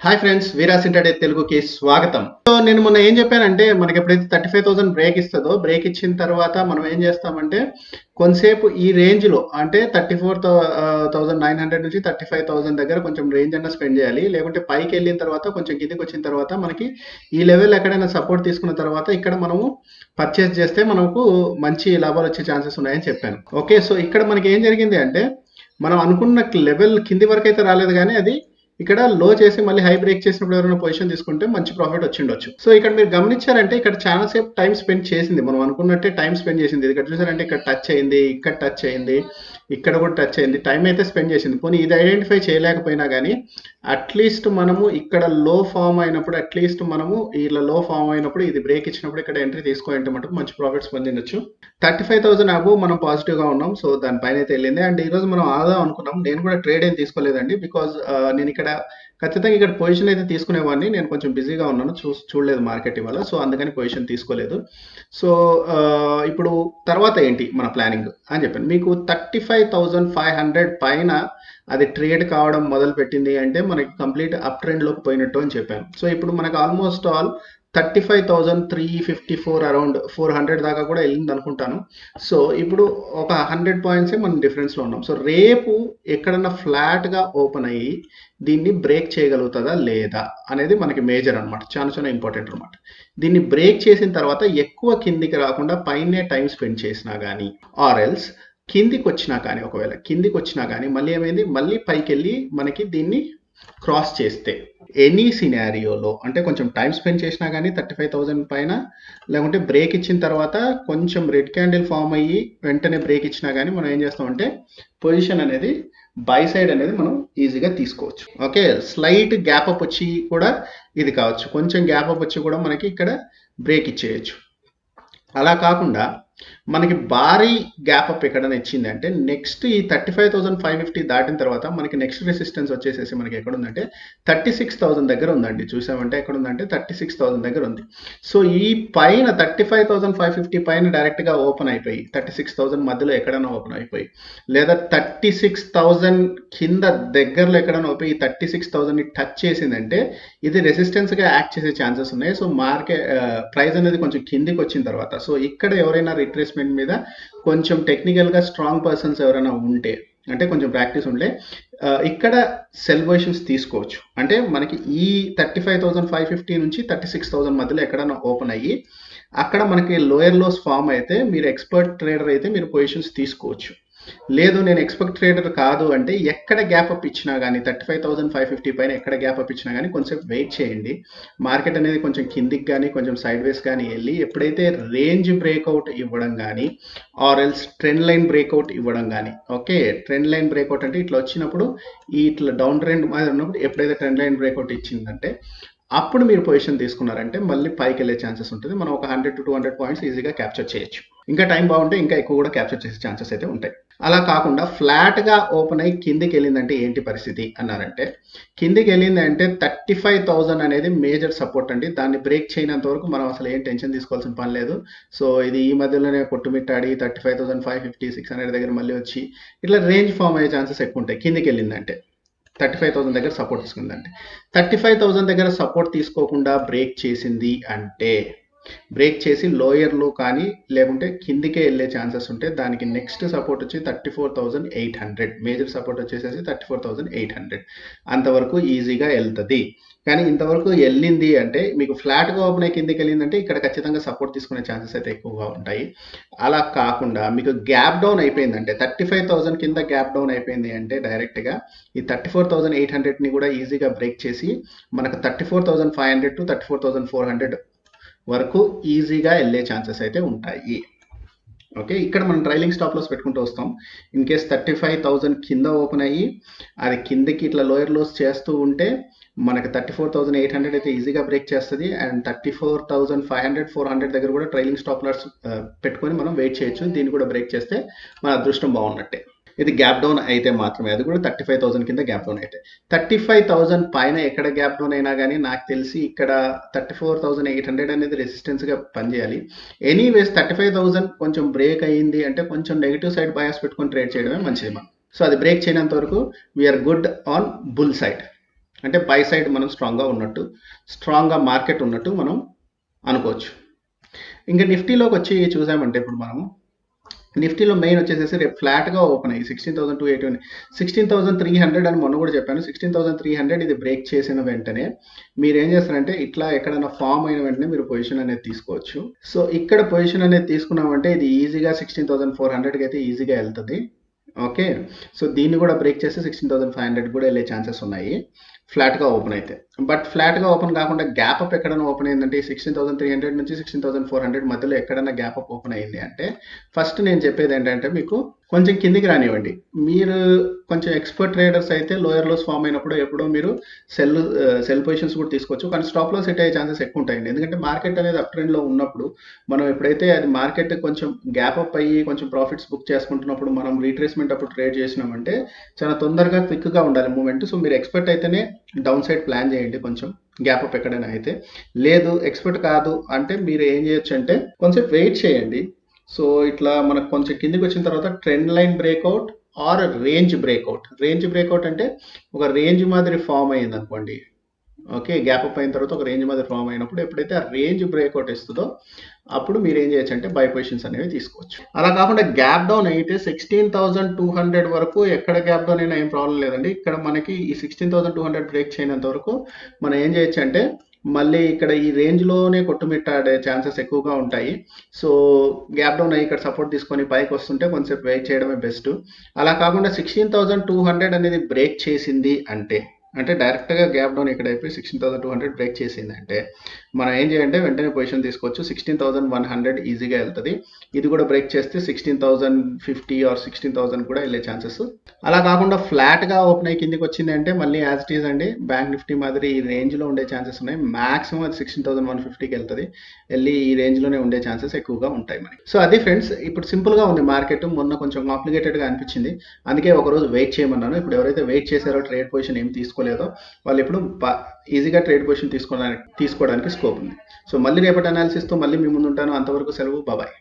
Hi friends, వీరాస్ intraday తెలుగుకి స్వాగతం. So నేను మొన్న ఏం చెప్పానంటే, మనకి ఎప్పుడైతే 35,000 బ్రేక్ ఇస్తుందో, బ్రేక్ ఇచ్చిన తర్వాత మనం ఏం చేస్తామంటే కొంతసేపు ఈ రేంజ్లో అంటే 34,900 నుంచి 35,000 దగ్గర కొంచెం రేంజ్ అన్న స్పెండ్ చేయాలి. లేకుంటే పైకి వెళ్ళిన తర్వాత కొంచెం కిందికి వచ్చిన తర్వాత మనకి ఈ లెవెల్ ఎక్కడైనా సపోర్ట్ తీసుకున్న తర్వాత ఇక్కడ మనము పర్చేస్ చేస్తే మనకు మంచి లాభాలు వచ్చే ఛాన్సెస్ ఉన్నాయని చెప్పాను. ఓకే, సో ఇక్కడ మనకి ఏం జరిగింది అంటే మనం అనుకున్న లెవెల్ కింది వరకు అయితే రాలేదు, కానీ అది ఇక్కడ లో చేసి మళ్ళీ హై బ్రేక్ చేసినప్పుడు ఎవరైనా పొజిషన్ తీసుకుంటే మంచి ప్రాఫిట్ వచ్చిండొచ్చు. సో ఇక్కడ మీరు గమనించారంటే ఇక్కడ చాలా సేపు టైం స్పెండ్ చేసింది, మనం అనుకున్నట్టే టైం స్పెండ్ చేసింది. ఇక్కడ చూసారంటే ఇక్కడ టచ్ అయింది, ఇక్కడ టచ్ అయింది, ఇక్కడ కూడా టచ్ అయింది, టైం అయితే స్పెండ్ చేసింది. పోనీ ఇది ఐడెంటిఫై చేయలేకపోయినా కానీ అట్లీస్ట్ మనము ఇక్కడ లో ఫామ్ అయినప్పుడు, అట్లీస్ట్ మనము ఇలా లో ఫామ్ అయినప్పుడు ఇది బ్రేక్ ఇచ్చినప్పుడు ఇక్కడ ఎంట్రీ తీసుకోవాలంటే మటుకు మంచి ప్రాఫిట్స్ పొందొచ్చు. 35,000 అబోవ్ మనం పాజిటివ్గా ఉన్నాం. సో దానిపైన అయితే వెళ్ళింది. అండ్ ఈరోజు మనం ఆదా అనుకున్నాం. నేను కూడా ట్రేడ్ ఏం తీసుకోలేదండి, బికాజ్ నేను ఇక్కడ ఖచ్చితంగా ఇక్కడ పొజిషన్ అయితే తీసుకునేవాడిని. నేను కొంచెం బిజీగా ఉన్నాను, చూడలేదు మార్కెట్ ఇవాళ, సో అందుకని పొజిషన్ తీసుకోలేదు. సో ఇప్పుడు తర్వాత ఏంటి మన ప్లానింగ్ అని చెప్పాను మీకు. 35,500 పైన అది ట్రేడ్ కావడం మొదలు పెట్టింది అంటే మనకి కంప్లీట్ అప్ ట్రెండ్లోకి పోయినట్టు అని చెప్పాను. సో ఇప్పుడు మనకు ఆల్మోస్ట్ ఆల్ 35,354 అరౌండ్ 400 దాకా కూడా వెళ్ళింది అనుకుంటాను. సో ఇప్పుడు ఒక 100 పాయింట్సే మనం డిఫరెన్స్లో ఉన్నాం. సో రేపు ఎక్కడన్నా ఫ్లాట్గా ఓపెన్ అయ్యి దీన్ని బ్రేక్ చేయగలుగుతుందా లేదా అనేది మనకి మేజర్ అనమాట, చాలా ఇంపార్టెంట్ అనమాట. దీన్ని బ్రేక్ చేసిన తర్వాత ఎక్కువ కిందికి రాకుండా పైనే టైం స్పెండ్ చేసినా కానీ, ఆర్ ఎల్స్ కిందికి వచ్చినా కానీ, ఒకవేళ కిందికి వచ్చినా కానీ మళ్ళీ ఏమైంది, మళ్ళీ పైకి వెళ్ళి మనకి దీన్ని క్రాస్ చేస్తే ఎనీ సినారియోలో అంటే కొంచెం టైం స్పెండ్ చేసినా కానీ 35,000 పైన, లేకుంటే బ్రేక్ ఇచ్చిన తర్వాత కొంచెం రెడ్ క్యాండిల్ ఫామ్ అయ్యి వెంటనే బ్రేక్ ఇచ్చినా కానీ మనం ఏం చేస్తామంటే పొజిషన్ అనేది బై సైడ్ అనేది మనం ఈజీగా తీసుకోవచ్చు. ఓకే, స్లైట్ గ్యాప్ అప్ వచ్చి కూడా ఇది కావచ్చు, కొంచెం గ్యాప్ అప్ వచ్చి కూడా మనకి ఇక్కడ బ్రేక్ ఇచ్చేయచ్చు. అలా కాకుండా మనకి భారీ గ్యాప్ అప్ ఎక్కడైనా ఇచ్చింది అంటే నెక్స్ట్ ఈ 35,550 దాటిన తర్వాత మనకి నెక్స్ట్ రెసిస్టెన్స్ వచ్చేసేసి మనకి ఎక్కడ ఉందంటే 36,000 దగ్గర ఉందండి. చూసామంటే ఎక్కడ ఉందంటే 36,000 దగ్గర ఉంది. సో ఈ పైన 35,550 పైన డైరెక్ట్గా ఓపెన్ అయిపోయి 36,000 మధ్యలో ఎక్కడైనా ఓపెన్ అయిపోయి, లేదా 36,000 కింద దగ్గరలో ఎక్కడైనా ఓపెన్ ఈ 36,000ని టచ్ చేసిందంటే ఇది రెసిస్టెన్స్గా యాక్ట్ చేసే ఛాన్సెస్ ఉన్నాయి. సో మార్కెట్ ప్రైస్ అనేది కొంచెం కిందికి వచ్చిన తర్వాత, సో ఇక్కడ ఎవరైనా రిట్రేస్మెంట్ మీద కొంచెం టెక్నికల్గా స్ట్రాంగ్ పర్సన్స్ ఎవరైనా ఉంటే, అంటే కొంచెం ప్రాక్టీస్ ఉంటే ఇక్కడ సెల్ పొజిషన్స్ తీసుకోవచ్చు. అంటే మనకి ఈ 35,550 నుంచి 36,000 మధ్యలో ఎక్కడైనా ఓపెన్ అయ్యి అక్కడ మనకి లోయర్ లోస్ ఫామ్ అయితే మీరు ఎక్స్పర్ట్ ట్రేడర్ అయితే మీరు పొజిషన్స్ తీసుకోవచ్చు. లేదు నేను ఎక్స్పర్ట్ ట్రేడర్ కాదు అంటే ఎక్కడ గ్యాప్ అప్ ఇచ్చినా కానీ 35,550 పైన ఎక్కడ గ్యాప్ అప్ ఇచ్చినా కానీ కొంచెం వెయిట్ చేయండి. మార్కెట్ అనేది కొంచెం కిందికి కానీ కొంచెం సైడ్ వేస్ కానీ వెళ్ళి ఎప్పుడైతే రేంజ్ బ్రేక్అవుట్ ఇవ్వడం కానీ, or else trend line breakout ఇవ్వడం కానీ. ఓకే, ట్రెండ్ లైన్ బ్రేక్అవుట్ అంటే ఇట్లా వచ్చినప్పుడు ఇట్లా డౌన్ ట్రెండ్ ఉన్నప్పుడు ఎప్పుడైతే ట్రెండ్ లైన్ బ్రేక్అవుట్ ఇచ్చిందంటే అప్పుడు మీరు పొజిషన్ తీసుకున్నారంటే మళ్ళీ పైకి వెళ్ళే ఛాన్సెస్ ఉంటుంది. మనం ఒక 100 to 200 పాయింట్స్ ఈజీగా క్యాప్చర్ చేయొచ్చు. ఇంకా టైం బాగుంటే ఇంకా ఎక్కువ కూడా క్యాప్చర్ చేసే ఛాన్సెస్ అయితే ఉంటాయి. అలా కాకుండా ఫ్లాట్గా ఓపెన్ అయ్యి కిందికి వెళ్ళిందంటే ఏంటి పరిస్థితి అన్నారంటే, కిందికి వెళ్ళింది అంటే 35,000 అనేది మేజర్ సపోర్ట్ అండి. దాన్ని బ్రేక్ చేయనంత వరకు మనం అసలు ఏం టెన్షన్ తీసుకోవాల్సిన పని లేదు. సో ఇది ఈ మధ్యలోనే కొట్టుమిట్టాడి 35,550 600 దగ్గర మళ్ళీ వచ్చి ఇట్లా రేంజ్ ఫామ్ అయ్యే ఛాన్సెస్ ఎక్కువ ఉంటాయి. కిందికి వెళ్ళిందంటే 35,000 దగ్గర సపోర్ట్ తీసుకుందంటే, 35,000 దగ్గర సపోర్ట్ తీసుకోకుండా బ్రేక్ చేసింది అంటే, బ్రేక్ చేసి లోయర్లో కానీ లేకుంటే కిందికే వెళ్ళే ఛాన్సెస్ ఉంటే దానికి నెక్స్ట్ సపోర్ట్ వచ్చి 34,800. మేజర్ సపోర్ట్ వచ్చేసేసి 34,800 అంతవరకు ఈజీగా వెళ్తుంది. కానీ ఇంతవరకు వెళ్ళింది అంటే మీకు ఫ్లాట్గా ఓపెన్ అయ్యి కిందికి వెళ్ళిందంటే ఇక్కడ ఖచ్చితంగా సపోర్ట్ తీసుకునే ఛాన్సెస్ అయితే ఎక్కువగా ఉంటాయి. అలా కాకుండా మీకు గ్యాప్ డౌన్ అయిపోయిందంటే 35,000 కింద గ్యాప్ డౌన్ అయిపోయింది అంటే డైరెక్ట్గా ఈ 34,800ని కూడా ఈజీగా బ్రేక్ చేసి మనకు 34,500 to 34,400 వరకు ఈజీగా వెళ్ళే ఛాన్సెస్ అయితే ఉంటాయి. ఓకే, ఇక్కడ మనం ట్రైలింగ్ స్టాప్ లాస్ పెట్టుకుంటూ వస్తాం. ఇన్ కేస్ 35,000 కింద ఓపెన్ అయ్యి అది కిందకి ఇట్లా లోయర్ లోస్ చేస్తూ ఉంటే మనకి 34,800 అయితే ఈజీగా బ్రేక్ చేస్తుంది. అండ్ 34,500 400 దగ్గర కూడా ట్రైలింగ్ స్టాప్ లాస్ పెట్టుకొని మనం వెయిట్ చేయొచ్చు. దీన్ని కూడా బ్రేక్ చేస్తే మన అదృష్టం బాగున్నట్టే. ఇది గ్యాప్ డౌన్ అయితే మాత్రమే, అది కూడా 35,000 కింద గ్యాప్ డౌన్ అయితే. 35,000 పైన ఎక్కడ గ్యాప్ డౌన్ అయినా కానీ నాకు తెలిసి ఇక్కడ 34,800 అనేది రెసిస్టెన్స్గా పనిచేయాలి. ఎనీవేస్ 35,000 కొంచెం బ్రేక్ అయ్యింది అంటే కొంచెం నెగిటివ్ సైడ్ బయాస్ పెట్టుకొని ట్రేడ్ చేయడమే మంచిది మనం. సో అది బ్రేక్ చేయనంత వరకు we are good on bull side. అంటే బై సైడ్ మనం స్ట్రాంగ్గా మార్కెట్ ఉన్నట్టు మనం అనుకోవచ్చు. ఇంకా నిఫ్టీలోకి వచ్చి చూసామంటే ఇప్పుడు మనము నిఫ్టీలో మెయిన్ వచ్చేసేసి రేపు ఫ్లాట్గా ఓపెన్ అయ్యి 16,280 16,300 అని మొన్న కూడా చెప్పాను. 16,300 ఇది బ్రేక్ చేసిన వెంటనే మీరు ఏం చేస్తారంటే ఇట్లా ఎక్కడైనా ఫామ్ అయిన వెంటనే మీరు పొజిషన్ అనేది తీసుకోవచ్చు. సో ఇక్కడ పొజిషన్ అనేది తీసుకున్నామంటే ఇది ఈజీగా 16,400కి అయితే ఈజీగా వెళ్తుంది. ఓకే, సో దీన్ని కూడా బ్రేక్ చేస్తే 16,500 కూడా వెళ్ళే ఛాన్సెస్ ఉన్నాయి ఫ్లాట్గా ఓపెన్ అయితే. బట్ ఫ్లాట్గా ఓపెన్ కాకుండా గ్యాప్ అప్ ఎక్కడైనా ఓపెన్ అయిందంటే 16,300 నుంచి 16,400 మధ్యలో ఎక్కడైనా గ్యాప్ అప్ ఓపెన్ అయింది అంటే ఫస్ట్ నేను చెప్పేది ఏంటంటే మీకు కొంచెం కిందికి రానివ్వండి. మీరు కొంచెం ఎక్స్పర్ట్ ట్రేడర్స్ అయితే లోయర్ లోస్ ఫామ్ అయినప్పుడు ఎప్పుడో మీరు సెల్ పొజిషన్స్ కూడా తీసుకోవచ్చు, కానీ స్టాప్ లాస్ సెట్ అయ్యే ఛాన్సెస్ ఎక్కువ ఉంటాయండి. ఎందుకంటే మార్కెట్ అనేది అప్ ట్రెండ్లో ఉన్నప్పుడు మనం ఎప్పుడైతే అది మార్కెట్ కొంచెం గ్యాప్ అప్ అయ్యి కొంచెం ప్రాఫిట్స్ బుక్ చేసుకుంటున్నప్పుడు మనం రీట్రేస్మెంట్ అప్పుడు ట్రేడ్ చేసినామంటే చాలా తొందరగా క్విక్గా ఉండాలి మూమెంట్. సో మీరు ఎక్స్పర్ట్ అయితేనే డౌన్ సైడ్ ప్లాన్ చేయండి కొంచెం గ్యాప్ అప్ ఎక్కడైనా అయితే. లేదు ఎక్స్పర్ట్ కాదు అంటే మీరు ఏం చేయొచ్చు అంటే కొంచెం వెయిట్ చేయండి. సో ఇట్లా మనకు కొంచెం కిందికి వచ్చిన తర్వాత trend line breakout or range breakout అంటే ఒక రేంజ్ మాదిరి ఫామ్ అయ్యింది అనుకోండి. ఓకే, గ్యాప్ అప్ అయిన తర్వాత ఒక రేంజ్ మాదిరి ఫామ్ అయినప్పుడు ఎప్పుడైతే ఆ రేంజ్ బ్రేక్అవుట్ ఇస్తుందో అప్పుడు మీరు ఏం చేయొచ్చు అంటే బై పొజిషన్స్ అనేవి తీసుకోవచ్చు. అలా కాకుండా గ్యాప్ డౌన్ అయితే 16,200 వరకు ఎక్కడ గ్యాప్ డౌన్ అయినా ఏం ప్రాబ్లం లేదండి. ఇక్కడ మనకి ఈ 16,200 బ్రేక్ చేయనంత వరకు మనం ఏం చేయొచ్చు అంటే మళ్ళీ ఇక్కడ ఈ రేంజ్లోనే కొట్టుమిట్టాడే ఛాన్సెస్ ఎక్కువగా ఉంటాయి. సో గ్యాప్ డౌన్ అయ్యి ఇక్కడ సపోర్ట్ తీసుకొని పైకి వస్తుంటే కొంచెం వెయిట్ చేయడమే బెస్ట్. అలా కాకుండా 16,200 అనేది బ్రేక్ చేసింది అంటే డైరెక్ట్గా గ్యాప్ డౌన్ ఇక్కడ అయిపోయి 16,200 బ్రేక్ చేసింది అంటే మనం ఏం చేయాలంటే వెంటనే పొజిషన్ తీసుకోవచ్చు. 16,100 ఈజీగా వెళ్తుంది. ఇది కూడా బ్రేక్ చేస్తే 16,050 ఆర్ 16,000 కూడా వెళ్ళే ఛాన్సెస్. అలా కాకుండా ఫ్లాట్గా ఓపెన్ అయ్యి కిందికి వచ్చింది అంటే మళ్ళీ యాజ్ ఇట్ ఈజ్ అండి బ్యాంక్ నిఫ్టీ మాదిరి ఈ రేంజ్లో ఉండే ఛాన్సెస్ ఉన్నాయి. మాక్సిమం అది 16,150కి వెళ్తుంది, వెళ్ళి ఈ రేంజ్లోనే ఉండే ఛాన్సెస్ ఎక్కువగా ఉంటాయి మనకి. సో అది ఫ్రెండ్స్, ఇప్పుడు సింపుల్గా ఉంది మార్కెట్. మొన్న కొంచెం కాంప్లికేటెడ్గా అనిపించింది, అందుకే ఒకరోజు వెయిట్ చేయమన్నాను. ఇప్పుడు ఎవరైతే వెయిట్ చేశారో ట్రేడ్ పొజిషన్ ఏం తీసుకోలేదో వాళ్ళు ఇప్పుడు ఈజీగా ట్రేడ్ పొజిషన్ తీసుకోవడానికి స్కోప్ ఉంది. సో మళ్ళీ రేపటి అనాలిసిస్తో మళ్ళీ మీ ముందు ఉంటాను. అంతవరకు సెలవు, బాయ్.